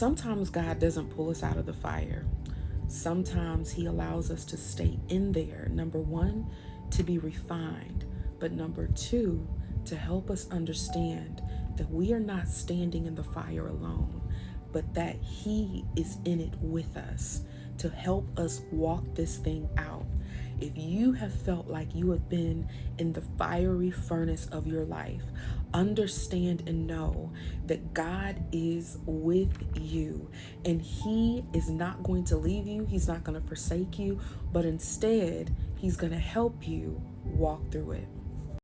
Sometimes God doesn't pull us out of the fire. Sometimes He allows us to stay in there. Number one, to be refined. But number two, to help us understand that we are not standing in the fire alone, but that He is in it with us to help us walk this thing out. If you have felt like you have been in the fiery furnace of your life, understand and know that God is with you, and He is not going to leave you. He's not going to forsake you, but instead, He's going to help you walk through it.